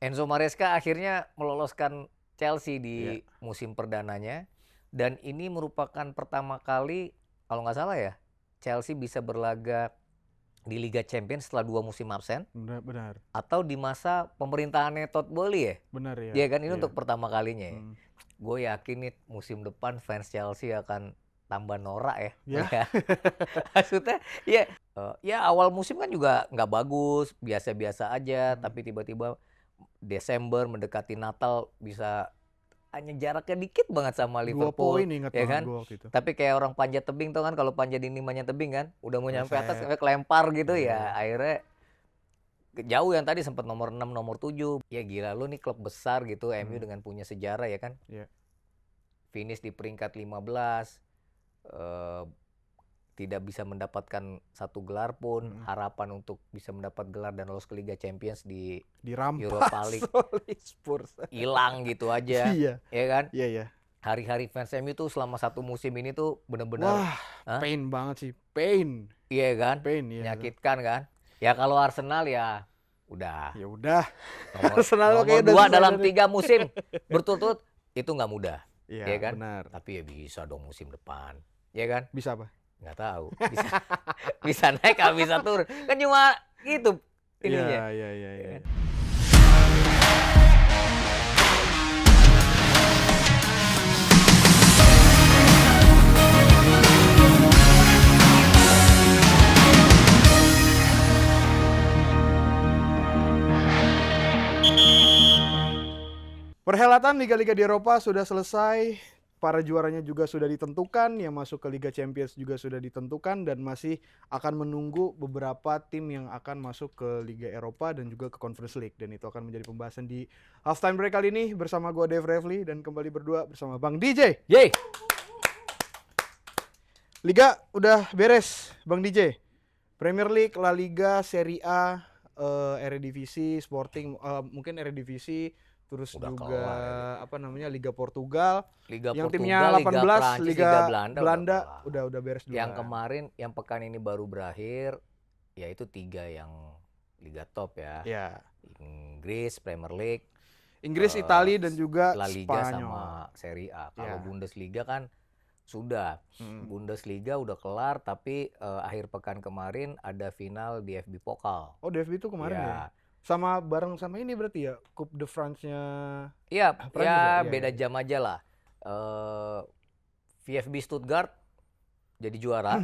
Enzo Maresca akhirnya meloloskan Chelsea Iya. di musim perdananya. Dan ini merupakan pertama kali, kalau nggak salah ya, Chelsea bisa berlaga di Liga Champions setelah 2 musim absen. Benar. Atau di masa pemerintahannya Todd Boehly ya. Benar ya. Dia kan ini Iya. untuk pertama kalinya ya. Hmm. Gue yakin nih musim depan fans Chelsea akan tambah norak ya. Ya. Melihat. Maksudnya ya, ya awal musim kan juga nggak bagus, biasa-biasa aja. Tapi tiba-tiba Desember mendekati Natal bisa hanya jaraknya dikit banget sama 2 Liverpool, poin ingat ya banget kan? gue waktu itu. Tapi kayak orang panjat tebing tuh kan, kalau panjat ini manjat tebing kan, udah mau nyampe atas Meleset. sampai kelempar gitu Iya. ya. Akhirnya jauh, yang tadi sempat nomor 6, nomor 7. Ya gila lu nih, klub besar gitu, MU dengan punya sejarah ya kan. Iya. Finish di peringkat 15. Tidak bisa mendapatkan satu gelar pun. Harapan untuk bisa mendapat gelar dan lolos ke Liga Champions di Europa Dirampas League oleh Spurs. hilang gitu aja. Iya. Ya kan? Iya. Hari-hari fans MU tuh selama 1 musim ini tuh bener-bener, Wah, pain banget sih. Pain. iya kan? Pain, iya. Menyakitkan kan? Ya kalau Arsenal ya udah. Ya udah. Nomor 2 dalam 3 musim berturut-turut itu nggak mudah. Iya, Ya kan? benar. Tapi ya bisa dong musim depan. Ya kan? Bisa apa? Nggak tahu. Bisa naik, nggak bisa turun. Kan cuma gitu ininya. Iya. Perhelatan liga-liga di Eropa sudah selesai, para juaranya juga sudah ditentukan, yang masuk ke Liga Champions juga sudah ditentukan, dan masih akan menunggu beberapa tim yang akan masuk ke Liga Eropa dan juga ke Conference League. Dan itu akan menjadi pembahasan di Halftime Break kali ini bersama gue Dave Revli dan kembali berdua bersama Bang DJ. Yeay! Liga udah beres, Bang DJ. Premier League, La Liga, Serie A, Eredivisie, Sporting, mungkin Eredivisie, terus Udah juga kelar, Liga Portugal. Liga Yang Portugal, timnya 18, Liga Prancis, Liga Liga Belanda udah beres duluan. Yang kemarin, yang pekan ini baru berakhir, yaitu 3 yang Liga top ya. Ya. Inggris, Premier League, Inggris, Italia dan juga La Liga Spanyol. sama Serie A. Kalau Ya. Bundesliga kan sudah. Bundesliga udah kelar, tapi akhir pekan kemarin ada final di DFB Pokal. Oh, DFB itu kemarin Ya. ya? Sama bareng sama ini berarti ya, Coupe de France-nya. Iya, Prancis ya ya? beda jam aja lah. VfB Stuttgart jadi juara,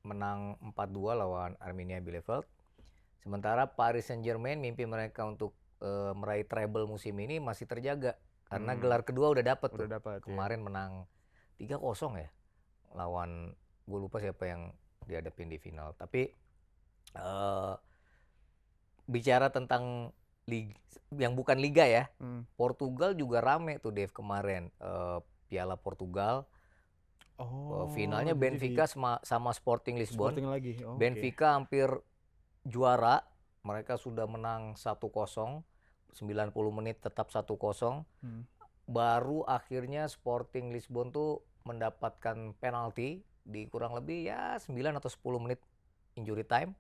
menang 4-2 lawan Arminia Bielefeld. Sementara Paris Saint-Germain, mimpi mereka untuk meraih treble musim ini masih terjaga. Karena gelar kedua udah dapet tuh. Kemarin menang 3-0 ya lawan, gue lupa siapa yang dihadapin di final. Tapi bicara tentang liga, yang bukan liga ya, Portugal juga rame tuh Dave kemarin. Piala Portugal, finalnya Benfica sama Sporting Lisbon. Sporting lagi. Benfica hampir juara, mereka sudah menang 1-0, 90 menit tetap 1-0. Baru akhirnya Sporting Lisbon tuh mendapatkan penalti di kurang lebih ya 9 atau 10 menit injury time.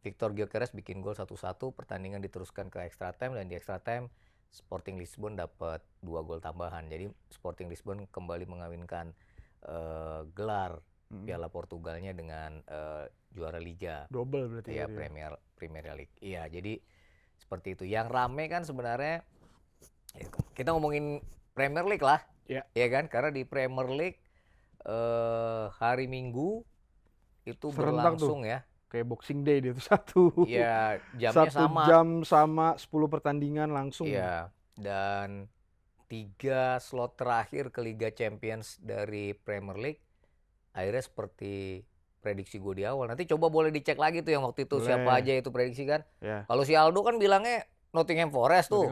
Victor Gyökeres bikin gol 1-1, pertandingan diteruskan ke extra time, dan di extra time Sporting Lisbon dapat 2 gol tambahan. Jadi Sporting Lisbon kembali mengawinkan gelar Piala Portugalnya dengan juara liga. Double berarti ya, Premier League. Iya, jadi seperti itu. Yang rame kan sebenarnya, kita ngomongin Premier League lah. Ya kan? Karena di Premier League hari Minggu itu serentak berlangsung tuh. Ya. Kayak Boxing Day dia tuh satu. Iya, jamnya sama. 1 jam sama 10 pertandingan langsung. Iya, dan 3 slot terakhir ke Liga Champions dari Premier League akhirnya seperti prediksi gue di awal. Nanti coba boleh dicek lagi tuh yang waktu itu siapa aja itu prediksi kan. Kalau si Aldo kan bilangnya Nottingham Forest tuh.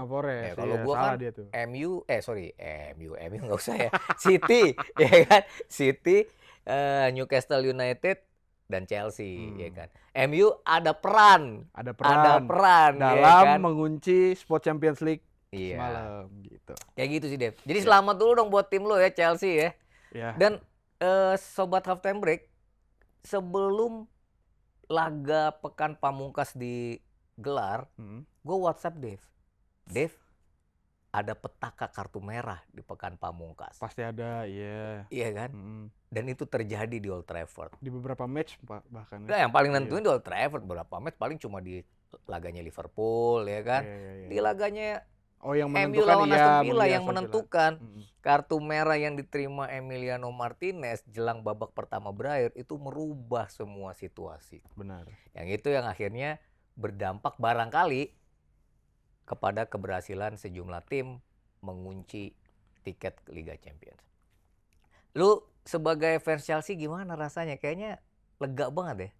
Kalau gue kan MU nggak usah ya. City, ya kan. City, Newcastle United dan Chelsea, ya kan. MU ada peran dalam ya kan? mengunci Sport Champions League semalam gitu. Kayak gitu sih, Dev. Jadi selamat dulu dong buat tim lo ya, Chelsea ya. Dan sobat Halftime Break, sebelum laga pekan pamungkas digelar, gue WhatsApp Dev. Dave, ada petaka kartu merah di pekan pamungkas. Pasti ada, iya. Iya kan? Dan itu terjadi di Old Trafford. Di beberapa match bahkan. Nah, yang paling nentuin di Old Trafford, beberapa match paling cuma di laganya Liverpool, ya kan? Iya. Di laganya yang MU menentukan lawan Aston Villa yang menentukan. Kartu merah yang diterima Emiliano Martinez jelang babak pertama berakhir itu merubah semua situasi. Benar. Yang itu yang akhirnya berdampak barangkali kepada keberhasilan sejumlah tim mengunci tiket Liga Champions. Lu sebagai fans Chelsea gimana rasanya? Kayaknya lega banget ya?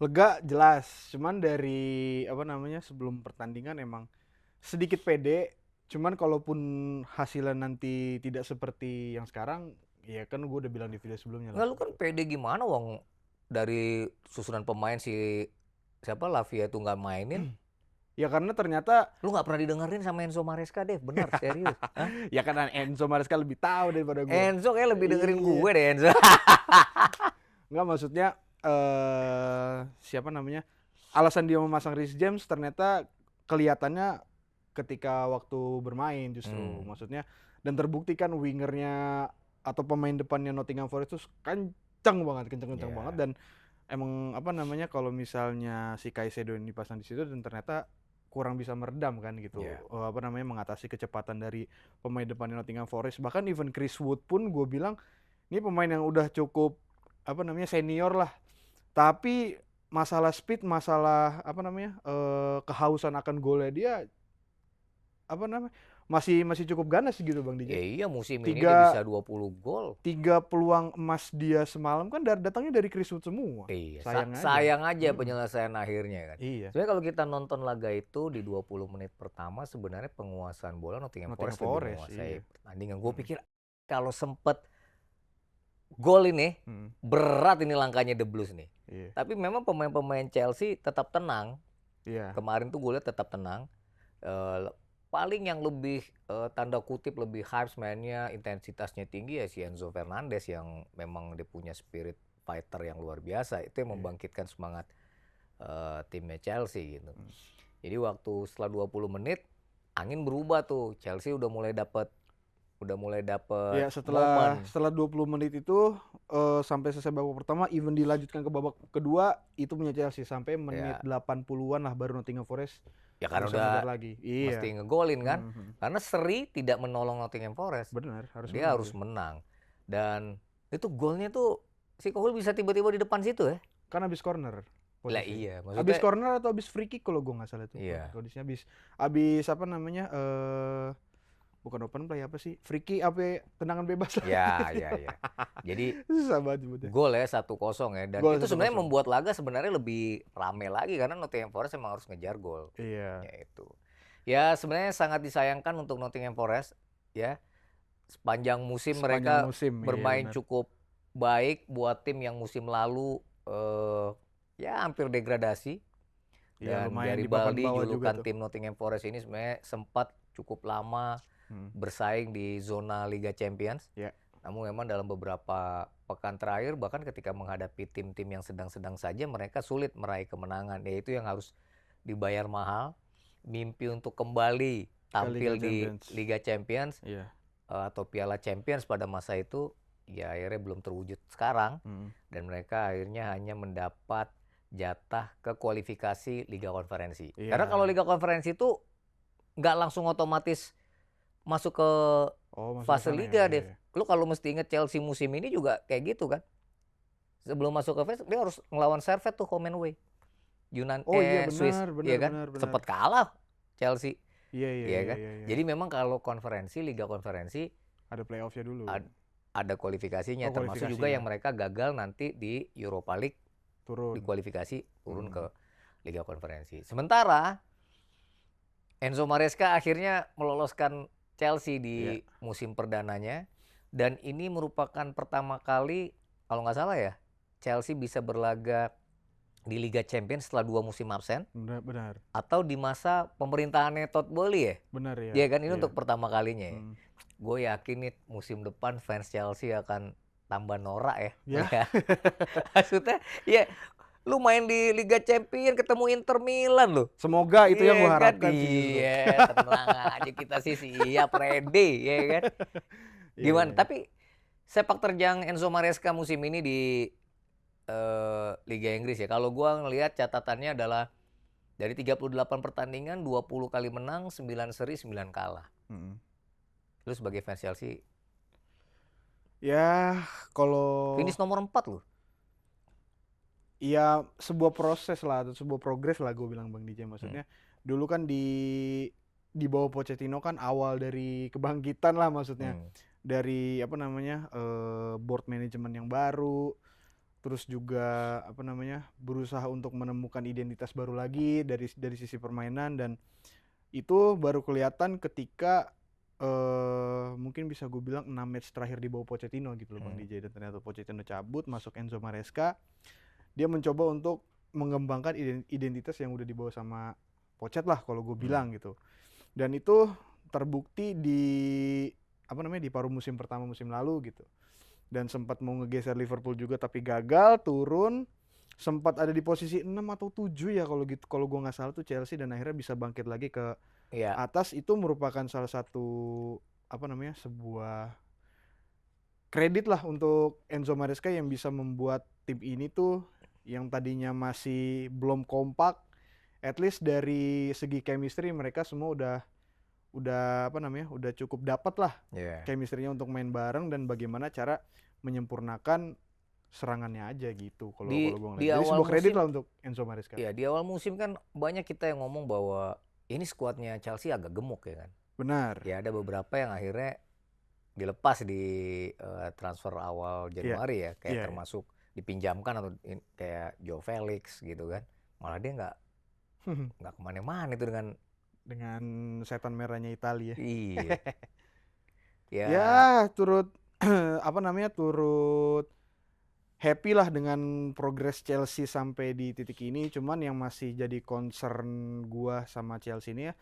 Lega jelas, cuman dari sebelum pertandingan emang sedikit pede, cuman kalaupun hasilnya nanti tidak seperti yang sekarang, ya kan gue udah bilang di video sebelumnya lah. Nggak, lu kan pede gimana wong dari susunan pemain siapa Lavia itu nggak mainin? Ya karena ternyata lu nggak pernah didengerin sama Enzo Maresca deh, benar serius. Ya kan Enzo Maresca lebih tahu daripada gue. Enzo kayak lebih dengerin gue deh Enzo. Nggak, maksudnya alasan dia memasang Reece James ternyata kelihatannya ketika waktu bermain justru maksudnya, dan terbukti kan wingernya atau pemain depannya Nottingham Forest itu kenceng banget dan emang kalau misalnya si Caicedo ini dipasang di situ dan ternyata kurang bisa meredam kan gitu. Mengatasi kecepatan dari pemain depannya Nottingham Forest. Bahkan even Chris Wood pun gue bilang ini pemain yang udah cukup senior lah. Tapi masalah speed, masalah kehausan akan golnya dia masih cukup ganas gitu Bang DJ. Iya, musim ini dia bisa 20 gol. 3 peluang emas dia semalam kan datangnya dari Chris Wood semua. Iya, sayang aja penyelesaian akhirnya kan. Iya. Sebenarnya kalau kita nonton laga itu di 20 menit pertama sebenarnya penguasaan bola Nottingham Forest lebih menguasai pertandingan. Gue pikir kalau sempet gol ini berat ini langkahnya The Blues nih. Iya. Tapi memang pemain-pemain Chelsea tetap tenang. Iya. Kemarin tuh gue lihat tetap tenang. Paling yang lebih tanda kutip lebih hype mainnya, intensitasnya tinggi ya si Enzo Fernandez yang memang dia punya spirit fighter yang luar biasa. Itu yang membangkitkan semangat timnya Chelsea gitu. Jadi waktu setelah 20 menit angin berubah tuh. Chelsea udah mulai dapat ya, setelah 20 menit itu sampai selesai babak pertama, even dilanjutkan ke babak kedua itu punya Chelsea sampai menit 80-an lah baru Nottingham Forest. Ya karena udah lagi. Mesti ngegolin kan. Karena seri tidak menolong Nottingham Forest. Benar, harus menang. Dan itu golnya tuh si Cole bisa tiba-tiba di depan situ ya. Kan habis corner. Lah iya, maksudnya habis corner atau habis free kick kalau gue nggak salah itu. Iya. Kondisinya habis bukan open play free kick tendangan bebas lah. Ya. Jadi susah banget sebutnya. Gol ya 1-0 ya, dan gol itu sebenarnya membuat laga sebenarnya lebih rame lagi karena Nottingham Forest emang harus ngejar gol. Iya. Ya itu. Ya sebenarnya sangat disayangkan untuk Nottingham Forest ya. Sepanjang musim mereka bermain cukup baik buat tim yang musim lalu ya hampir degradasi. Dan Garibaldi julukan tim Nottingham Forest ini sebenarnya sempat cukup lama bersaing di zona Liga Champions. Namun memang dalam beberapa pekan terakhir bahkan ketika menghadapi tim-tim yang sedang-sedang saja mereka sulit meraih kemenangan. Yaitu yang harus dibayar mahal. Mimpi untuk kembali tampil di Liga Champions atau Piala Champions pada masa itu ya akhirnya belum terwujud sekarang. Dan mereka akhirnya hanya mendapat jatah ke kualifikasi Liga Konferensi. Karena kalau Liga Konferensi itu nggak langsung otomatis masuk ke fase Liga deh. Lu kalau mesti inget Chelsea musim ini juga kayak gitu kan. Sebelum masuk ke fase dia harus ngelawan Servette tuh home and away. Swiss, iya kan? Sempat kalah Chelsea. Iya kan? Jadi memang kalau Liga Konferensi ada playoff-nya dulu. Ada kualifikasinya, termasuk juga yang mereka gagal nanti di Europa League di kualifikasi turun ke Liga Konferensi. Sementara Enzo Maresca akhirnya meloloskan Chelsea di musim perdananya, dan ini merupakan pertama kali kalau nggak salah ya Chelsea bisa berlaga di Liga Champions setelah 2 musim absen. Benar. Atau di masa pemerintahannya Todd Boehly ya. Benar ya. Iya kan, ini untuk pertama kalinya ya. Gue yakin nih musim depan fans Chelsea akan tambah norak ya. Maksudnya ya Lu main di Liga Champions ketemu Inter Milan loh. Semoga itu yang gue Iya kan? harapkan sih justru. Iya, tenang aja kita sih siap, ready, ya kan? Iya, iya, Gimana? iya. Tapi sepak terjang Enzo Maresca musim ini di Liga Inggris ya. Kalau gua ngelihat catatannya adalah dari 38 pertandingan, 20 kali menang, 9 seri, 9 kalah. Mm-mm. Lu sebagai fans Chelsea, Ya kalau finish nomor 4 loh. ya sebuah proses lah atau sebuah progres lah gue bilang Bang DJ, maksudnya dulu kan di bawah Pochettino kan awal dari kebangkitan lah, maksudnya dari apa namanya board management yang baru, terus juga apa namanya berusaha untuk menemukan identitas baru lagi dari sisi permainan, dan itu baru kelihatan ketika mungkin bisa gue bilang 6 match terakhir di bawah Pochettino gitu loh Bang DJ, dan ternyata Pochettino cabut, masuk Enzo Maresca. Dia mencoba untuk mengembangkan identitas yang udah dibawa sama Pochet lah kalau gue bilang gitu. Dan itu terbukti di apa namanya di paruh musim pertama musim lalu gitu. Dan sempat mau ngegeser Liverpool juga tapi gagal, turun. Sempat ada di posisi 6 atau 7 ya kalau gitu, kalau gue nggak salah tuh Chelsea, dan akhirnya bisa bangkit lagi ke Iya. atas. Itu merupakan salah satu apa namanya sebuah kredit lah untuk Enzo Maresca yang bisa membuat tim ini tuh yang tadinya masih belum kompak, at least dari segi chemistry mereka semua udah apa namanya udah cukup dapat lah chemistry-nya untuk main bareng, dan bagaimana cara menyempurnakan serangannya aja gitu kalau Di gue ngeliat. di Jadi awal sebuah kredit musim, lah untuk Enzo Maresca. ya di awal musim kan banyak kita yang ngomong bahwa ini skuadnya Chelsea agak gemuk ya kan. Benar. Ya ada beberapa yang akhirnya dilepas di transfer awal Januari ya, kayak Iya, iya. termasuk dipinjamkan atau kayak Joe Felix gitu kan. Malah dia nggak kemana-mana itu Dengan setan merahnya Italia. iya. Ya, Ya turut apa namanya turut happy lah dengan progres Chelsea sampai di titik ini. Cuman yang masih jadi concern gua sama Chelsea ini ya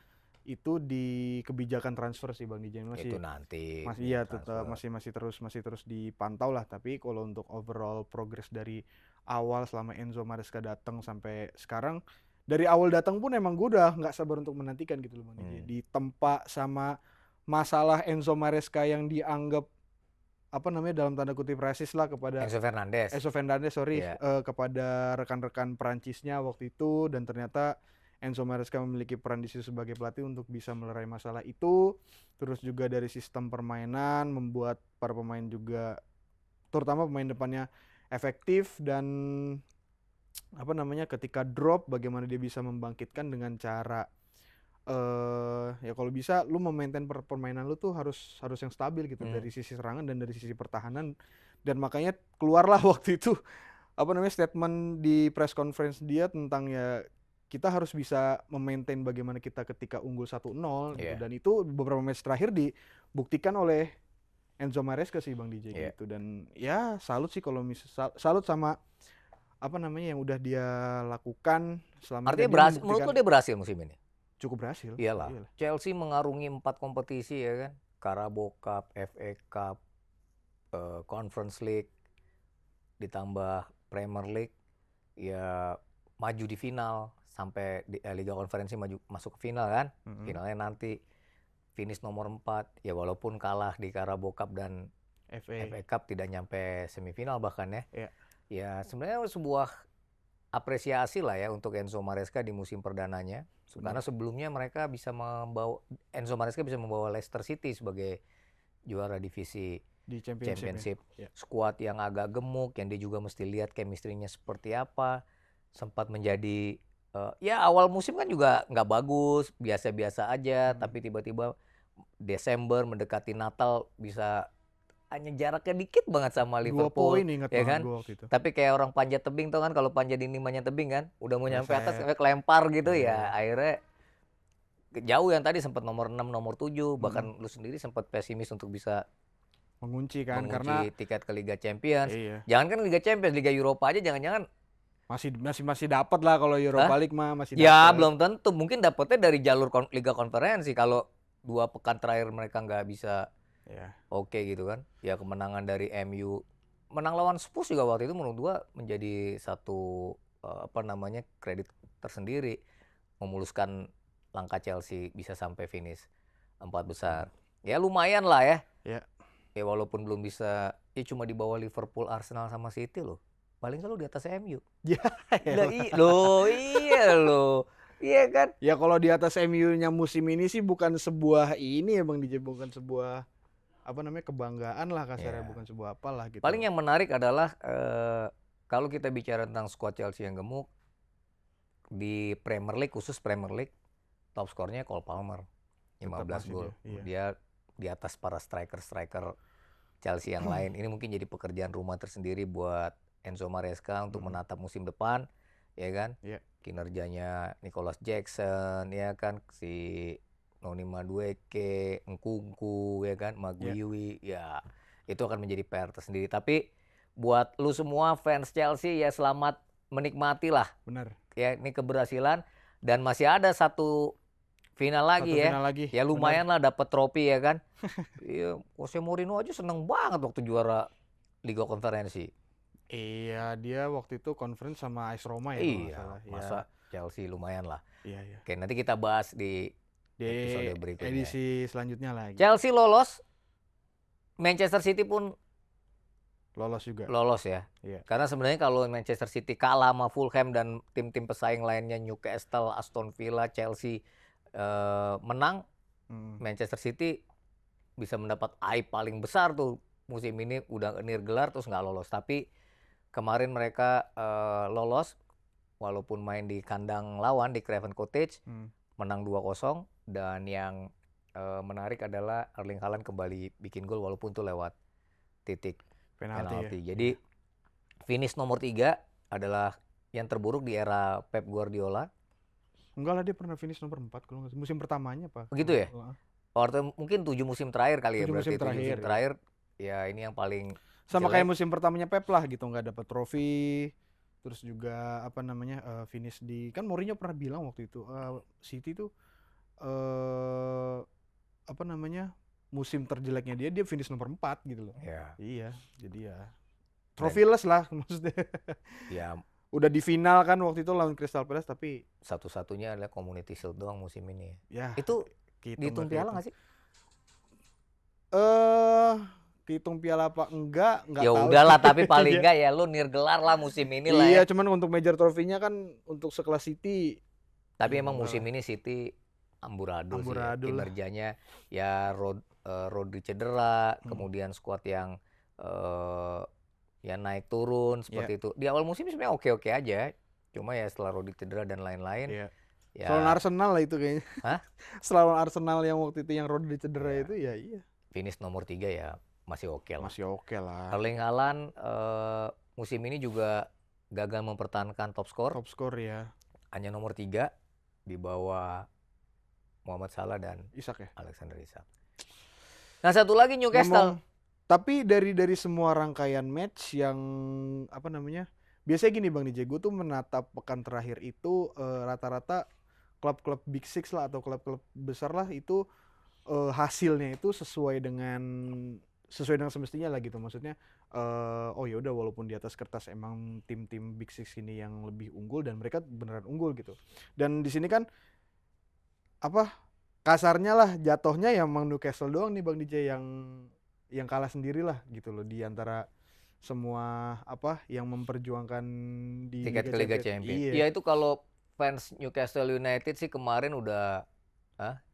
itu di kebijakan transfer sih Bang DJ. itu nanti Masih ya ya tetap transfer. masih terus dipantau lah. Tapi kalau untuk overall progres dari awal selama Enzo Maresca datang sampai sekarang, dari awal datang pun emang gue udah nggak sabar untuk menantikan gitu loh Bang DJ. Ditempa sama masalah Enzo Maresca yang dianggap apa namanya dalam tanda kutip rasis lah kepada Enzo Fernandez. Iya. Kepada rekan-rekan Perancisnya waktu itu, dan ternyata Enzo Maresca memiliki peran di situ sebagai pelatih untuk bisa melerai masalah itu. Terus juga dari sistem permainan membuat para pemain juga, terutama pemain depannya efektif, dan apa namanya ketika drop bagaimana dia bisa membangkitkan dengan cara ya kalau bisa lu memaintain permainan lu tuh harus yang stabil gitu dari sisi serangan dan dari sisi pertahanan. Dan makanya keluarlah waktu itu apa namanya statement di press conference dia tentang ya kita harus bisa memaintain bagaimana kita ketika unggul 1-0 gitu. Dan itu beberapa match terakhir dibuktikan oleh Enzo Maresca sih Bang DJ gitu. Dan ya salut sih kalau salut sama apa namanya yang udah dia lakukan selama. Artinya berhasil, menurut lo dia berhasil musim ini? Cukup berhasil. Iyalah. Chelsea mengarungi 4 kompetisi ya kan. Carabao Cup, FA Cup, Conference League, ditambah Premier League, ya maju di final sampai di Liga Konferensi masuk ke final kan. Finalnya nanti finish nomor 4 ya, walaupun kalah di Carabao Cup dan FA Cup tidak nyampe semifinal bahkan ya. Ya sebenarnya sebuah apresiasi lah ya untuk Enzo Maresca di musim perdananya. Karena sebelumnya mereka Enzo Maresca bisa membawa Leicester City sebagai juara divisi di Championship. Skuad yang agak gemuk, yang dia juga mesti lihat chemistry-nya seperti apa. Sempat menjadi ya awal musim kan juga nggak bagus, biasa-biasa aja. Tapi tiba-tiba Desember mendekati Natal bisa hanya jaraknya dikit banget sama Liverpool, 2 poin ingat ya kan? gua waktu itu. Tapi kayak orang panjat tebing tuh kan, kalau panjat ini manjat tebing kan, udah mau nyampe atas sampai kelempar gitu ya. Akhirnya jauh, yang tadi sempat nomor 6, nomor 7, bahkan lu sendiri sempat pesimis untuk bisa mengunci karena tiket ke Liga Champions. Iya. Jangan kan Liga Champions, Liga Eropa aja jangan-jangan masih dapat lah. Kalau Europa League mah masih dapat. Ya belum tentu, mungkin dapatnya dari jalur Liga Konferensi kalau 2 pekan terakhir mereka nggak bisa oke gitu kan. Ya kemenangan dari MU, menang lawan Spurs juga waktu itu menurut gua menjadi satu kredit tersendiri memuluskan langkah Chelsea bisa sampai finish 4 besar. Ya lumayan lah ya. Ya. Ya walaupun belum bisa, ya cuma di bawah Liverpool, Arsenal sama City loh. Paling kalau di atas MU. Ya, Lah, iya loh. Iya kan? ya kalau di atas MU-nya musim ini sih bukan sebuah ini ya Bang DJ, bukan sebuah kebanggaan lah kasarnya, Ya. bukan sebuah apalah gitu. Paling yang menarik adalah kalau kita bicara tentang skuad Chelsea yang gemuk di Premier League, khusus Premier League, top skornya Cole Palmer 15 gol. Iya. Dia di atas para striker Chelsea yang lain. Ini mungkin jadi pekerjaan rumah tersendiri buat Enzo Maresca untuk menatap musim depan, ya kan? Iya. Kinerjanya Nicholas Jackson, ya kan, si Noni Madueke, Nkunku, ya kan, Maguire, ya itu akan menjadi PR tersendiri. Tapi buat lu semua fans Chelsea ya selamat menikmati lah. Benar. Ya ini keberhasilan dan masih ada satu final lagi ya. Final lagi. Ya lumayan lah dapat trofi ya kan. Iya, Jose Mourinho aja seneng banget waktu juara Liga Konferensi. Iya, dia waktu itu conference sama AS Roma ya. Iya, masa Chelsea lumayan lah. Iya. Oke, nanti kita bahas di episode berikutnya. Edisi selanjutnya lagi. Chelsea lolos, Manchester City pun Lolos juga. lolos ya. Iya. Karena sebenarnya kalau Manchester City kalah sama Fulham dan tim-tim pesaing lainnya Newcastle, Aston Villa, Chelsea menang, Manchester City bisa mendapat aib paling besar tuh musim ini, udah nir gelar terus nggak lolos. Tapi kemarin mereka lolos walaupun main di kandang lawan di Craven Cottage, menang 2-0 dan yang menarik adalah Erling Haaland kembali bikin gol walaupun tuh lewat titik penalti. Ya. Jadi finish nomor 3 adalah yang terburuk di era Pep Guardiola. Enggak lah, dia pernah finish nomor 4 kalau musim pertamanya Pak. Begitu ya? Atau mungkin 7 musim terakhir kali ya, 7 berarti musim 7 musim terakhir. Ya. Ya ini yang paling sama jelek. kayak musim pertamanya Pep lah gitu, nggak dapat trofi. Terus juga finish di, kan Mourinho pernah bilang waktu itu City tuh musim terjeleknya dia finish nomor 4 gitu loh. Ya. Iya, jadi ya trofiless lah maksudnya. Ya. Udah di final kan waktu itu lawan Crystal Palace, tapi satu-satunya adalah Community Shield doang musim ini. Ya. Itu dihitung piala nggak sih? Dihitung piala apa enggak ya tahu. Udahlah, tapi paling enggak ya lu nir gelar lah musim ini lah. Iya, ya. cuman untuk major trofinya kan untuk sekelas City. Tapi emang musim ini City amburadul sih ya. Kinerjanya ya Rodri cedera, kemudian skuad yang ya naik turun seperti itu. Di awal musim sebenarnya oke-oke aja. Cuma ya setelah Rodri cedera dan lain-lain. Iya. Ya. Selawan Arsenal lah itu kayaknya. Hah? Selawan Arsenal yang waktu itu yang Rodri cedera itu ya iya. Finish nomor 3 ya masih oke lah. Masih oke lah. Erling Haaland musim ini juga gagal mempertahankan top skor. Top skor ya. Hanya nomor 3 di bawah Mohamed Salah dan Isak ya. Alexander Isak. Nah, satu lagi Newcastle. Tapi dari semua rangkaian match yang biasanya gini Bang DJ, gue tuh menatap pekan terakhir itu rata-rata klub-klub Big Six lah atau klub-klub besar lah itu hasilnya itu sesuai dengan semestinya lah gitu. Maksudnya oh ya udah, walaupun di atas kertas emang tim-tim Big Six ini yang lebih unggul dan mereka beneran unggul gitu. Dan di sini kan kasarnya lah jatuhnya ya emang Newcastle doang nih Bang DJ yang kalah sendiri lah gitu loh di antara semua yang memperjuangkan di tiket ke Liga Champions. Iya, itu kalau fans Newcastle United sih kemarin udah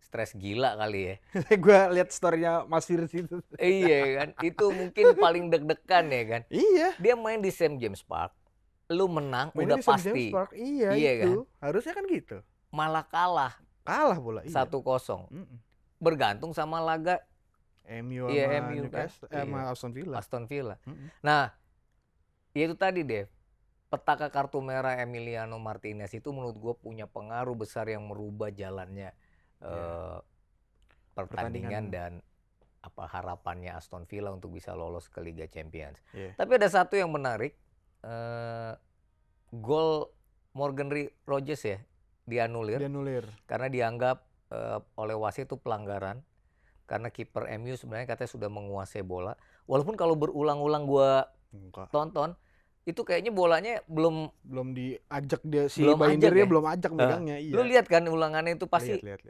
stres gila kali ya. Gue lihat story-nya Mas Firs itu. Iya kan, itu mungkin paling deg-degan ya kan. Iya. Dia main di St. James Park, lu menang main udah pasti. Iya itu. Kan? Harusnya kan gitu. Malah kalah bola. 1-0. Bergantung sama laga MU sama Newcastle, sama Aston Villa. Nah, itu tadi deh, petaka kartu merah Emiliano Martinez itu menurut gue punya pengaruh besar yang merubah jalannya pertandingan dan harapannya Aston Villa untuk bisa lolos ke Liga Champions. Tapi ada satu yang menarik, gol Morgan Rogers ya dianulir karena dianggap oleh wasit itu pelanggaran. Karena kiper MU sebenarnya katanya sudah menguasai bola. Walaupun kalau berulang-ulang gue tonton, itu kayaknya bolanya belum diajak dia si Belum ajak bindernya ya? belum ajak megangnya. Lu Iya. lihat kan ulangannya itu pasti Lihat.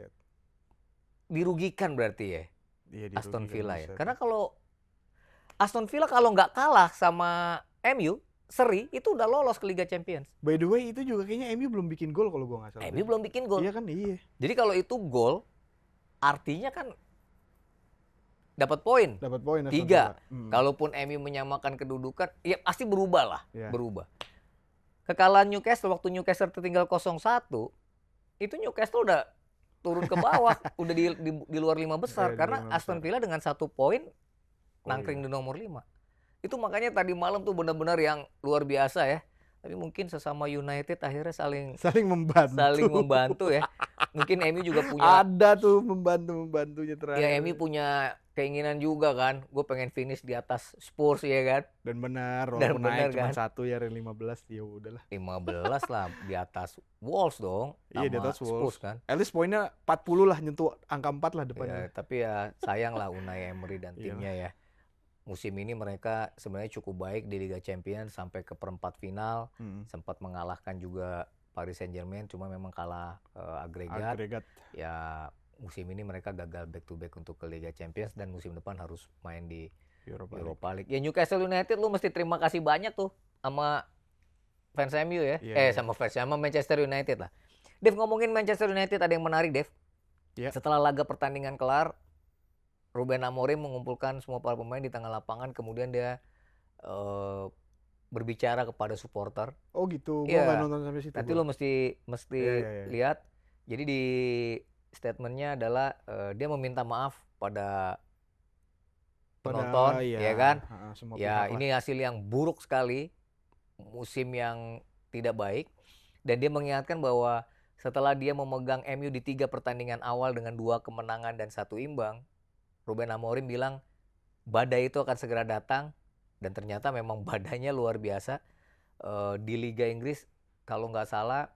dirugikan berarti ya Iya, Aston dirugikan Villa ya. bisa Karena tuh. kalau Aston Villa kalau nggak kalah sama MU seri itu udah lolos ke Liga Champions. By the way, itu juga kayaknya MU belum bikin gol kalau gua nggak salah. MU belum bikin gol. Iya kan, iya. Jadi kalau itu gol artinya kan dapat poin. Dapat poin Aston 3. Villa. Kalaupun MU menyamakan kedudukan, ya pasti berubah lah, Iya. berubah. Kekalahan Newcastle waktu Newcastle tertinggal 0-1, itu Newcastle udah turun ke bawah, udah di luar 5 besar Iya, di karena luar 5 Aston besar. Villa dengan 1 poin nangkring iya. di nomor 5. Itu makanya tadi malam tuh benar-benar yang luar biasa ya. Tapi mungkin sesama United akhirnya saling membantu ya. Mungkin MU juga punya Ada tuh membantunya terakhir. ya MU punya keinginan juga kan. Gue pengen finish di atas Spurs ya kan. Dan benar, Dan walaupun benar naik cuma kan. 1 ya, 15 ya udahlah. 15 lah di atas Wolves dong. Iya, di sama atas Wolves Spurs kan. At least poinnya 40 lah, nyentuh angka 4 lah depannya. Ya, tapi ya sayang lah Unai Emery dan timnya ya. Musim ini mereka sebenarnya cukup baik di Liga Champions sampai ke perempat final. Sempat mengalahkan juga Paris Saint-Germain, cuma memang kalah agregat. Ya musim ini mereka gagal back to back untuk ke Liga Champions dan musim depan harus main di Europa League. Ya Newcastle United lu mesti terima kasih banyak tuh sama fans MU ya. Sama Manchester United lah. Dev, ngomongin Manchester United ada yang menarik, Dev. Setelah laga pertandingan kelar, Ruben Amorim mengumpulkan semua para pemain di tengah lapangan, kemudian dia berbicara kepada supporter. Oh gitu, gua nggak nonton sampai situ. Nanti lo mesti lihat. Jadi di statementnya adalah dia meminta maaf pada penonton, ya kan? Ya ini hasil yang buruk sekali, musim yang tidak baik, dan dia mengingatkan bahwa setelah dia memegang MU di 3 pertandingan awal dengan 2 kemenangan dan 1 imbang, Ruben Amorim bilang badai itu akan segera datang, dan ternyata memang badainya luar biasa. Di Liga Inggris kalau nggak salah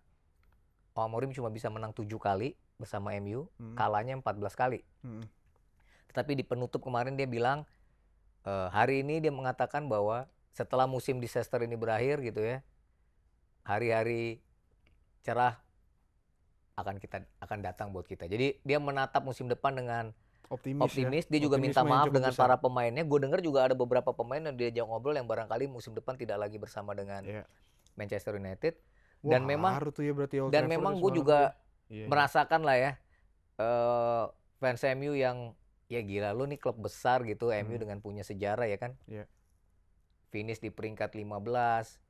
Amorim cuma bisa menang 7 kali bersama MU, kalahnya 14 kali. Tetapi di penutup kemarin dia bilang hari ini dia mengatakan bahwa setelah musim disaster ini berakhir gitu ya, hari-hari cerah akan datang buat kita. Jadi dia menatap musim depan dengan optimis. Dia juga minta maaf dengan para pemainnya. Gue dengar juga ada beberapa pemain yang diajak ngobrol yang barangkali musim depan tidak lagi bersama dengan Manchester United. Dan memang gue juga merasakan lah ya fans MU yang ya gila, lu nih klub besar gitu, MU dengan punya sejarah ya kan. Finish di peringkat 15,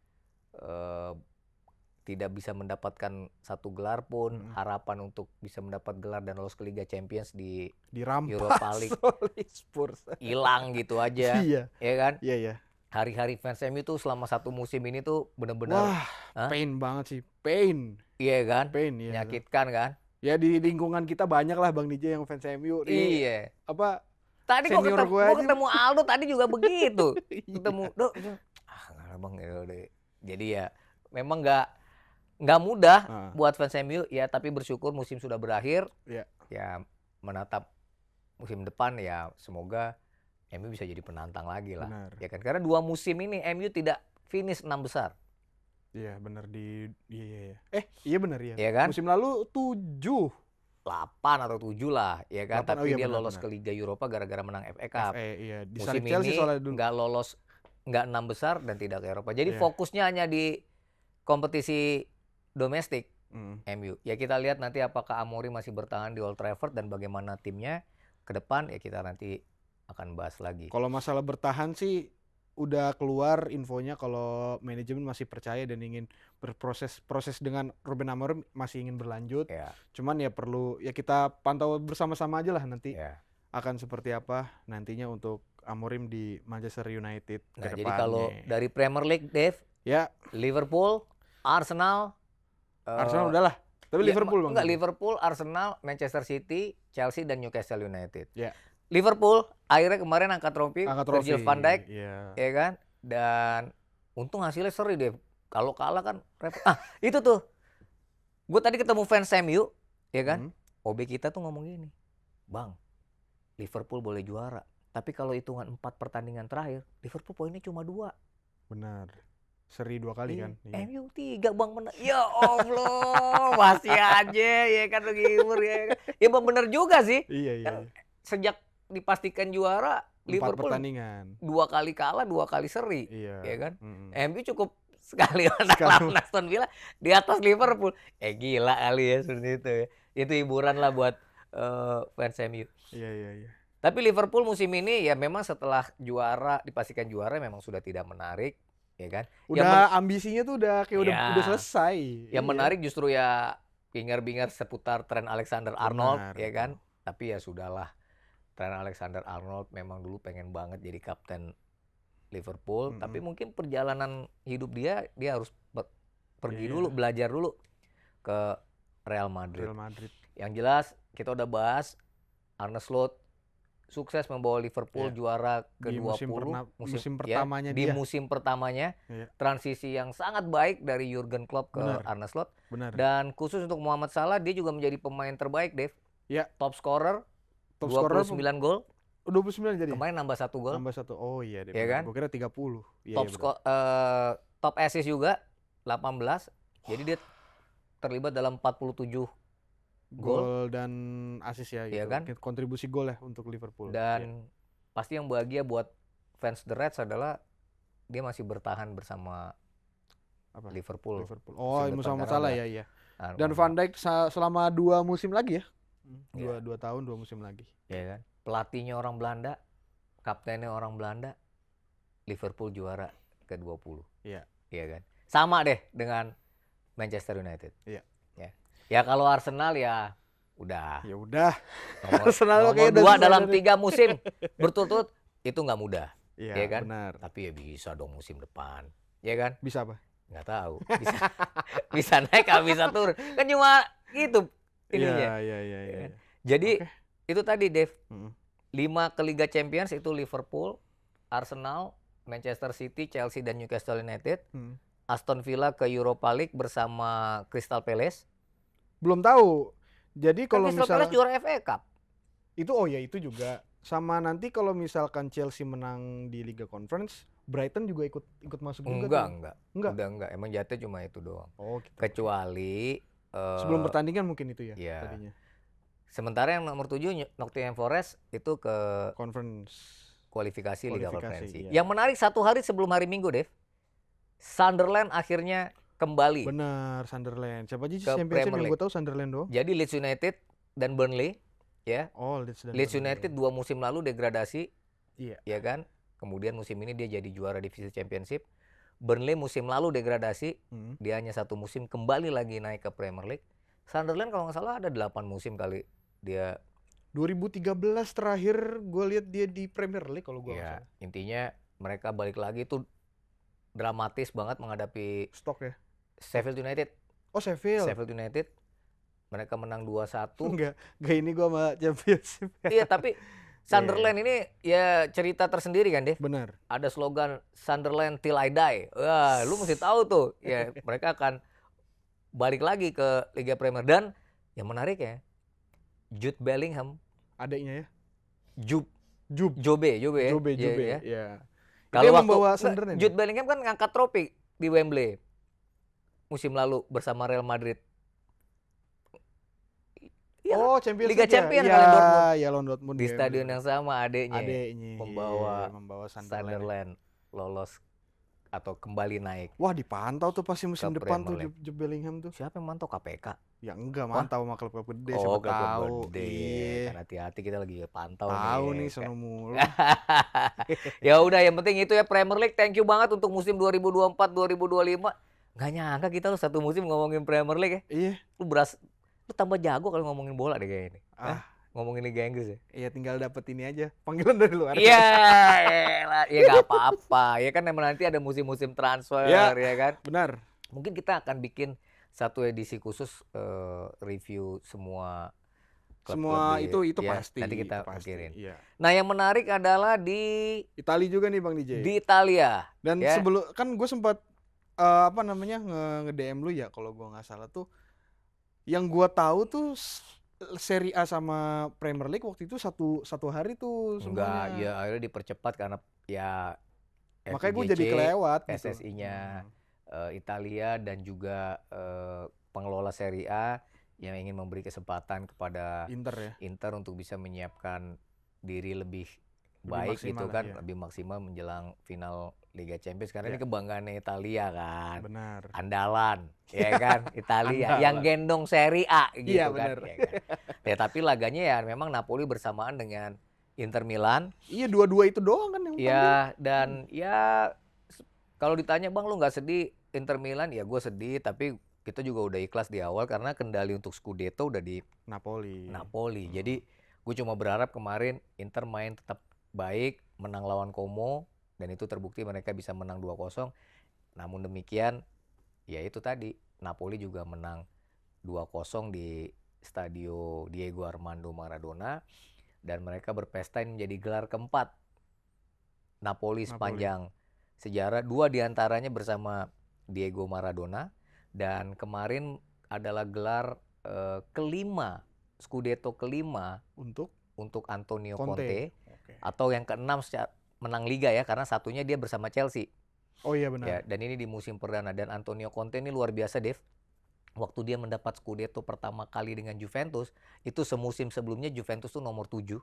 tidak bisa mendapatkan 1 gelar pun, harapan untuk bisa mendapat gelar dan lolos ke Liga Champions di Europa League hilang gitu aja. Ya kan? Iya. Hari-hari fans MU tuh selama 1 musim ini tuh benar-benar pain banget sih. Pain. Iya kan? Iya. Menyakitkan kan? Ya di lingkungan kita banyak lah Bang DJ yang fans MU. Iya. Apa? Tadi gua ketemu Aldo tadi juga begitu. Ketemu, enggak Bang, jadi ya memang nggak mudah buat fans MU ya, tapi bersyukur musim sudah berakhir. Ya menatap musim depan ya semoga MU bisa jadi penantang lagi lah. Ya kan, karena 2 musim ini MU tidak finish 6 besar. Iya benar iya benar ya. Iya kan? Musim lalu 8 atau 7 lah ya kan, tapi dia lolos ke Liga Eropa gara-gara menang FA Cup. Musim ini nggak lolos, nggak 6 besar dan tidak ke Eropa. Jadi fokusnya hanya di kompetisi domestik MU. Ya kita lihat nanti apakah Amorim masih bertahan di Old Trafford dan bagaimana timnya ke depan, ya kita nanti akan bahas lagi. Kalau masalah bertahan sih udah keluar infonya kalau manajemen masih percaya dan ingin proses dengan Ruben Amorim masih ingin berlanjut. Cuman ya perlu ya kita pantau bersama-sama aja lah nanti akan seperti apa nantinya untuk Amorim di Manchester United ke depannya. Jadi kalau dari Premier League, Dave, Liverpool, Arsenal udahlah. Tapi Liverpool Bang. Enggak, Liverpool, Arsenal, Manchester City, Chelsea dan Newcastle United. Liverpool akhirnya kemarin angkat trofi Virgil van Dijk, ya kan? Dan untung hasilnya seri deh. Kalau kalah kan repot. Itu tuh. Gue tadi ketemu fans MU, ya kan? OB kita tuh ngomong gini, Bang, Liverpool boleh juara, tapi kalau hitungan 4 pertandingan terakhir, Liverpool poinnya cuma 2. Benar. Seri 2 kali kan? Iya. MU 3 Bang menang. Ya Allah, masih aja ya kan lu ngibur ya kan. Ya bener juga sih. Iya, iya, Kan iya. sejak dipastikan juara 4 Liverpool pertandingan. 2 kali kalah, 2 kali seri, Iya. ya kan. Mhm. MU cukup sekali menang Sekali lawan Aston Villa di atas Liverpool. Gila kali ya seperti itu ya. Itu hiburan lah buat fans MU. Iya, iya, iya. Tapi Liverpool musim ini ya memang setelah juara, dipastikan juara memang sudah tidak menarik, ya kan. Udah ambisinya tuh udah kayak udah Iya. selesai. Yang Iya. menarik justru ya bingar-bingar seputar Trent Alexander-Arnold, Benar, ya betul. kan. Tapi ya sudahlah. Trent Alexander-Arnold memang dulu pengen banget jadi kapten Liverpool, tapi mungkin perjalanan hidup dia harus pergi dulu, belajar dulu ke Real Madrid. Real Madrid. Yang jelas kita udah bahas Arne Slot sukses membawa Liverpool juara Di ke-20 musim pertamanya di dia. musim pertamanya. Iya. Transisi yang sangat baik dari Jurgen Klopp ke Arne Slot. Benar. Dan khusus untuk Mohamed Salah, dia juga menjadi pemain terbaik, Dave. Ya. Top scorer, Top 29 scorer gol. 29 jadi. Kemarin nambah 1 gol. Nambah 1. Oh iya deh. Ya kan? Gua kira 30. Iya, Top assist juga 18. Jadi dia terlibat dalam 47 gol dan assist ya gitu. Iya kan? Kontribusi gol ya untuk Liverpool. Dan pasti yang bahagia buat fans The Reds adalah dia masih bertahan bersama Liverpool. Oh, sama Salah ya, iya. Nah, dan Van Dijk selama 2 musim lagi ya. Iya. 2 tahun 2 musim lagi. Iya kan? Pelatihnya orang Belanda, kaptennya orang Belanda, Liverpool juara ke-20. Iya. Iya kan? Sama deh dengan Manchester United. Iya. Ya kalau Arsenal ya udah. Ya udah. Nomor 2 dalam 3 musim berturut-turut itu nggak mudah. Iya kan? Benar. Tapi ya bisa dong musim depan. Ya kan? Bisa apa? Nggak tahu. Bisa naik atau bisa turun. Kan cuma gitu ininya. Iya. Jadi itu tadi Dave. 5 ke Liga Champions itu Liverpool, Arsenal, Manchester City, Chelsea dan Newcastle United. Aston Villa ke Europa League bersama Crystal Palace. Belum tahu. Jadi kalau Crystal Palace juara FA Cup. Itu itu juga. Sama nanti kalau misalkan Chelsea menang di Liga Conference, Brighton juga ikut masuk juga. Enggak. Enggak. Udah enggak. Emang jatuh cuma itu doang. Oh, gitu. Kecuali sebelum pertandingan mungkin itu ya iya. tadinya. Sementara yang nomor 7 Nottingham Forest itu ke Conference kualifikasi Liga Konferensi. Iya. Yang menarik satu hari sebelum hari Minggu, Dev. Sunderland akhirnya kembali. Benar, Sunderland. Siapa aja sih ke Championship Premier yang gue tahu Sunderland doang. Jadi Leeds United dan Burnley, ya. Oh, Leeds United 2 musim lalu degradasi. Iya. Ya kan? Kemudian musim ini dia jadi juara divisi Championship. Burnley musim lalu degradasi, dia hanya 1 musim kembali lagi naik ke Premier League. Sunderland kalau nggak salah ada 8 musim kali dia. 2013 terakhir gue lihat dia di Premier League kalau gue nggak salah. Intinya mereka balik lagi tuh dramatis banget menghadapi Stoke ya. Sheffield United. Oh, Sheffield United. Mereka menang 2-1. Enggak ini gue sama Championship. Iya, tapi Sunderland ini ya cerita tersendiri kan, Dev? Benar. Ada slogan Sunderland till I die. Wah, lu mesti tahu tuh. Ya, mereka akan balik lagi ke Liga Premier. Dan yang menarik ya, Jude Bellingham. Adiknya ya? Jobe ya. Ya. Kalau membawa Sunderland. Jude Bellingham kan ngangkat trofi di Wembley musim lalu bersama Real Madrid. Ya, Champions Liga Champion kali Dortmund. Ya, lawan Dortmund di stadion yang sama adeknya membawa Sunderland lolos atau kembali naik. Wah, dipantau tuh pasti musim depan tuh Jude Bellingham tuh. Siapa yang mantau? KPK? Ya enggak, mantau sama klub-klub gede, siapa tahu. Iya. Kan hati-hati kita lagi pantau nih. Tahu nih sono mulu. Ya udah, yang penting itu ya Premier League. Thank you banget untuk musim 2024-2025. Nggak nyangka kita lu 1 musim ngomongin Premier League ya. Iya. Lu tambah jago kalau ngomongin bola deh kayak ini. Ngomongin Liga Inggris ya. Iya, tinggal dapet ini aja, panggilan dari luar. Iya, ya nggak apa-apa. Ya kan emang nanti ada musim-musim transfer ya kan. Benar. Mungkin kita akan bikin satu edisi khusus review semua semua itu ya, pasti. Nanti kita pasti, pikirin. iya. Nah, yang menarik adalah di Italia juga nih Bang DJ. Di Italia. Dan sebelum kan gue sempat nge-DM lu ya kalau gue nggak salah tuh. Yang gue tahu tuh Serie A sama Premier League waktu itu satu hari tuh semuanya. Enggak, ya akhirnya dipercepat karena ya Makanya gue jadi kelewat gitu. PSSI-nya Italia dan juga pengelola Serie A yang ingin memberi kesempatan kepada Inter untuk bisa menyiapkan diri lebih baik gitu kan, lebih maksimal menjelang final Liga Champions karena ini kebanggaannya Italia kan. Benar. Andalan, ya kan, Italia yang gendong Serie A gitu kan. Ya kan. Ya tapi laganya ya memang Napoli bersamaan dengan Inter Milan. Iya, dua-dua itu doang kan yang tampil. Ya dan ya kalau ditanya Bang lu nggak sedih Inter Milan, ya gue sedih tapi kita juga udah ikhlas di awal karena kendali untuk Scudetto udah di Napoli. Jadi gue cuma berharap kemarin Inter main tetap baik, menang lawan Como dan itu terbukti mereka bisa menang 2-0. Namun demikian ya itu tadi Napoli juga menang 2-0 di Stadio Diego Armando Maradona dan mereka berpesta menjadi gelar keempat Napoli sepanjang sejarah. 2 diantaranya bersama Diego Maradona dan kemarin adalah gelar kelima, Scudetto kelima untuk Antonio Conte. Atau yang keenam menang Liga ya karena satunya dia bersama Chelsea. Oh iya benar. Ya, dan ini di musim perdana dan Antonio Conte ini luar biasa Dev. Waktu dia mendapat Scudetto pertama kali dengan Juventus, itu semusim sebelumnya Juventus tuh nomor 7.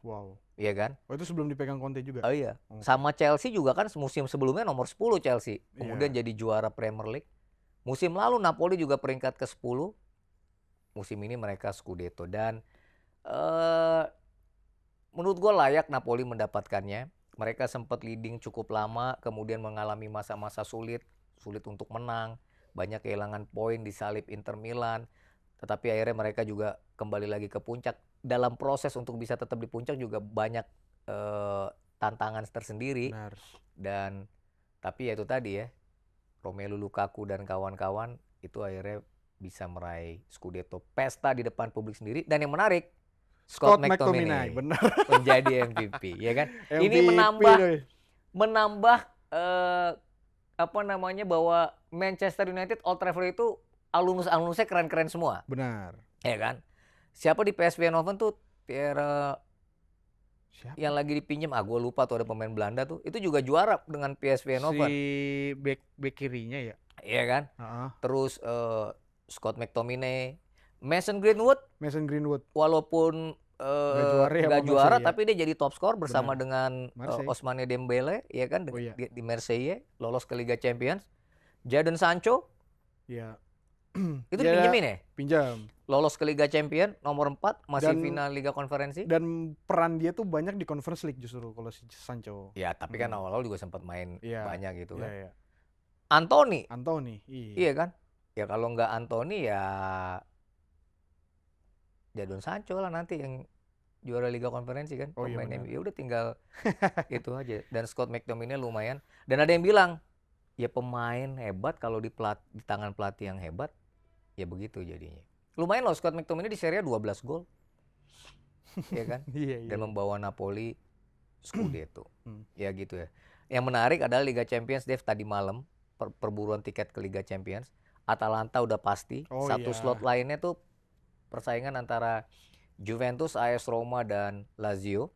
Wow. Iya kan? Oh itu sebelum dipegang Conte juga? Oh iya. Sama Chelsea juga kan musim sebelumnya nomor 10 Chelsea. Kemudian jadi juara Premier League. Musim lalu Napoli juga peringkat ke-10. Musim ini mereka Scudetto dan menurut gue layak Napoli mendapatkannya. Mereka sempat leading cukup lama, kemudian mengalami masa-masa sulit untuk menang. Banyak kehilangan poin di salib Inter Milan. Tetapi akhirnya mereka juga kembali lagi ke puncak. Dalam proses untuk bisa tetap di puncak juga banyak tantangan tersendiri. Benar. Dan tapi ya itu tadi ya, Romelu Lukaku dan kawan-kawan itu akhirnya bisa meraih Scudetto, pesta di depan publik sendiri. Dan yang menarik, Scott McTominay benar. menjadi MVP, ya kan? MVP, ini menambah bahwa Manchester United Old Trafford itu alumnusnya keren-keren semua. Benar. Ya kan? Siapa di PSV Eindhoven tuh yang lagi dipinjam, gue lupa tuh ada pemain Belanda tuh, itu juga juara dengan PSV Eindhoven. Si back kirinya ya? Iya kan? Terus Scott McTominay, Mason Greenwood, walaupun nggak juara tapi dia jadi top skor bersama dengan Ousmane Dembele, ya kan, di Marseille, lolos ke Liga Champions. Jadon Sancho, ya, itu dipinjemin ya? Pinjam. Lolos ke Liga Champions nomor 4, masih final Liga Konferensi. Dan peran dia tuh banyak di Conference League justru kalau si Sancho. Ya, tapi kan awal-awal juga sempat main banyak gitu kan. Iya. Anthony, iya kan? Ya kalau nggak Anthony ya Jadon Sancho lah nanti yang juara Liga Konferensi kan. Pemain MU udah tinggal itu aja. Dan Scott McTominay lumayan. Dan ada yang bilang, ya pemain hebat kalau di tangan pelatih yang hebat, ya begitu jadinya. Lumayan loh Scott McTominay di Serie A 12 gol. Ya kan? Dan membawa Napoli Scudetto. Ya gitu ya. Yang menarik adalah Liga Champions, Dev, tadi malam perburuan tiket ke Liga Champions. Atalanta udah pasti. Satu slot lainnya tuh persaingan antara Juventus, AS Roma dan Lazio.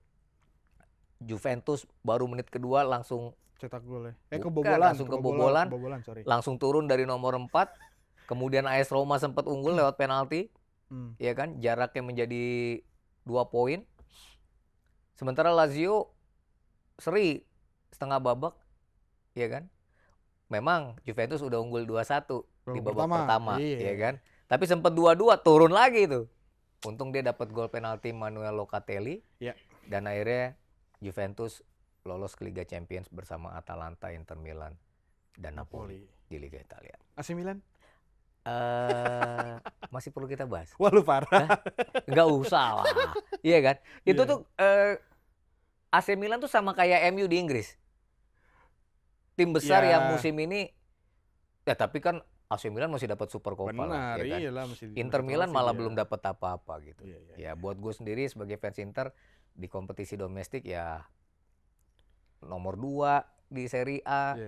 Juventus baru menit kedua langsung cetak gol ya. Kebobolan. Langsung turun dari nomor 4. Kemudian AS Roma sempat unggul lewat penalti. Ya kan? Jaraknya menjadi 2 poin. Sementara Lazio seri setengah babak. Ya kan? Memang Juventus udah unggul 2-1 di babak pertama, ya kan? Tapi sempat 2-2 turun lagi tuh. Untung dia dapat gol penalti Manuel Locatelli. Dan akhirnya Juventus lolos ke Liga Champions bersama Atalanta, Inter Milan dan Napoli di Liga Italia. AC Milan? Masih perlu kita bahas? Wah lu parah. Nggak usah lah. Iya kan? Itu tuh AC Milan tuh sama kayak MU di Inggris. Tim besar yang musim ini, ya tapi kan AC Milan masih dapat Super Copa lah, ya kan? Iyalah, Inter Milan malah belum dapat apa-apa gitu. Ya buat gue sendiri sebagai fans Inter di kompetisi domestik ya nomor 2 di Serie A,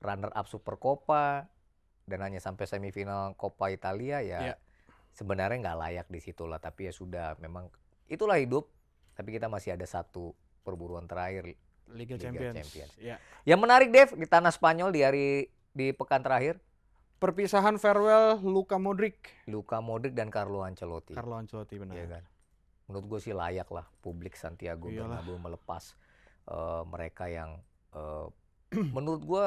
runner up Super Copa dan hanya sampai semifinal Coppa Italia ya sebenarnya nggak layak di situ lah. Tapi ya sudah, memang itulah hidup. Tapi kita masih ada satu perburuan terakhir Liga Liga Champions. Champions. Ya. Yang menarik Dev di tanah Spanyol di pekan terakhir, Perpisahan farewell Luka Modric. Luka Modric dan Carlo Ancelotti. Carlo Ancelotti benar. Iya kan? Menurut gue sih layak lah publik Santiago Iyalah. Bernabeu melepas mereka yang menurut gue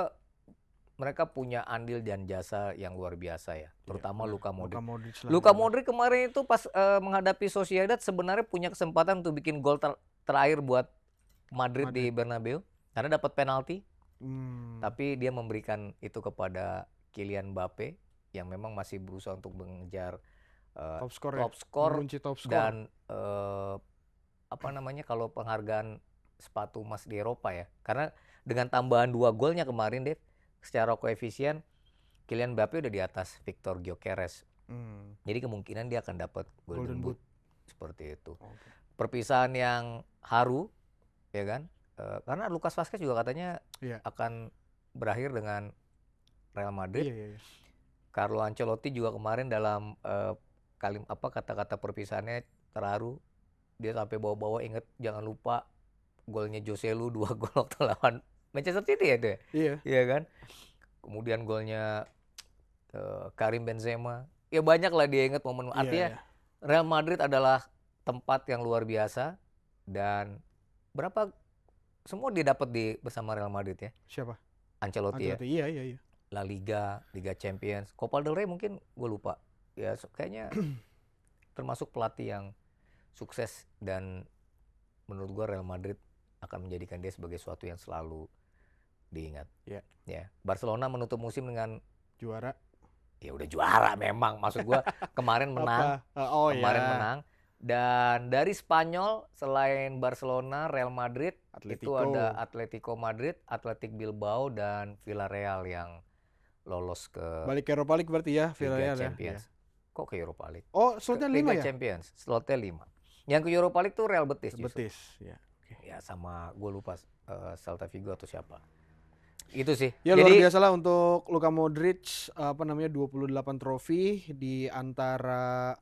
mereka punya andil dan jasa yang luar biasa ya, terutama benar. Luka Modric. lah, Luka benar. Modric kemarin itu pas menghadapi Sociedad sebenarnya punya kesempatan untuk bikin gol terakhir buat Madrid di Bernabeu karena dapat penalti. Tapi dia memberikan itu kepada Kylian Mbappe yang memang masih berusaha untuk mengejar top skor mengunci top skor. dan apa namanya kalau penghargaan sepatu emas di Eropa ya. Karena dengan tambahan 2 golnya kemarin Dev, secara koefisien Kylian Mbappe udah di atas Victor Gyökeres. Jadi kemungkinan dia akan dapat Golden Boot seperti itu. Okay. Perpisahan yang haru ya kan? Karena Lucas Vazquez juga katanya akan berakhir dengan Real Madrid. Iya. Carlo Ancelotti juga kemarin dalam kata-kata perpisahannya terharu. Dia sampai bawa-bawa inget jangan lupa golnya Joselu 2 gol waktu lawan Manchester City ya itu ya? Iya kan? Kemudian golnya Karim Benzema. Ya banyak lah dia inget momen. Artinya Real Madrid adalah tempat yang luar biasa dan semua dia dapat bersama Real Madrid ya. Siapa? Ancelotti ya. Iya. La Liga, Liga Champions, Copa del Rey mungkin gue lupa. Ya kayaknya termasuk pelatih yang sukses dan menurut gue Real Madrid akan menjadikan dia sebagai sesuatu yang selalu diingat. Ya. Barcelona menutup musim dengan juara. Ya udah juara memang. Maksud gue kemarin menang. Menang. Dan dari Spanyol selain Barcelona, Real Madrid, itu ada Atletico Madrid, Athletic Bilbao dan Villarreal yang lolos ke balik ke Europa League berarti ya, Villarreal Liga Champions. Kok ke Europa League? Oh, slotnya 5 ya? Liga Champions, slotnya 5. Yang ke Europa League tuh Real Betis. Ya. Ya sama gue lupa Celta Vigo atau siapa. Itu sih. Ya luar biasa lah untuk Luka Modric 28 trofi di antara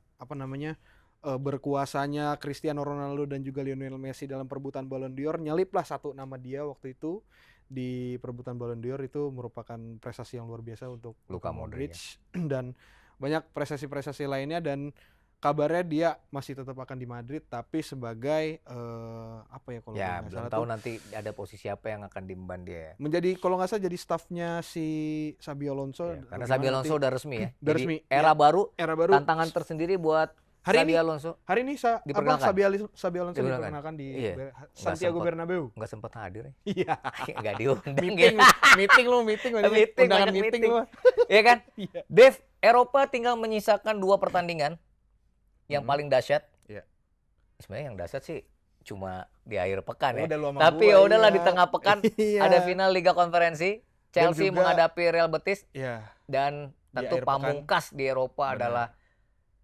berkuasanya Cristiano Ronaldo dan juga Lionel Messi dalam perebutan Ballon d'Or. Nyeliplah 1 nama dia waktu itu di perebutan Ballon d'Or. Itu merupakan prestasi yang luar biasa untuk Luka Modric dan banyak prestasi-prestasi lainnya dan kabarnya dia masih tetap akan di Madrid tapi sebagai kalau nggak belum salah tahu nanti ada posisi apa yang akan diemban dia. Menjadi kalau nggak salah jadi staffnya si Xabi Alonso. Karena Xabi Alonso udah resmi ya. Udah resmi. Era baru. Tantangan tersendiri buat Xabi Alonso. Hari ini Xabi Alonso diperkenalkan di Santiago Bernabeu. Nggak sempat hadir ya? Iya. Nggak diundang. meeting undangan meeting lu. Iya kan? Dev, Eropa tinggal menyisakan 2 pertandingan yang paling dahsyat. Iya. Sebenarnya yang dahsyat sih cuma di akhir pekan ya. Tapi ya udahlah di tengah pekan ada final Liga Konferensi. Chelsea menghadapi Real Betis. Iya. Dan tentu pamungkas di Eropa adalah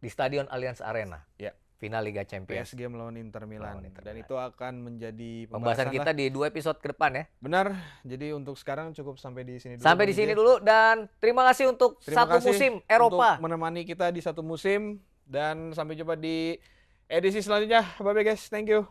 di Stadion Allianz Arena. Ya. Final Liga Champions. PSG melawan Inter Milan. Dan itu akan menjadi pembahasan kita di 2 episode ke depan ya. Benar. Jadi untuk sekarang cukup sampai di sini dulu. Sampai di sini dulu dan terima kasih untuk satu musim Eropa. Untuk menemani kita di 1 musim dan sampai jumpa di edisi selanjutnya. Bye bye guys. Thank you.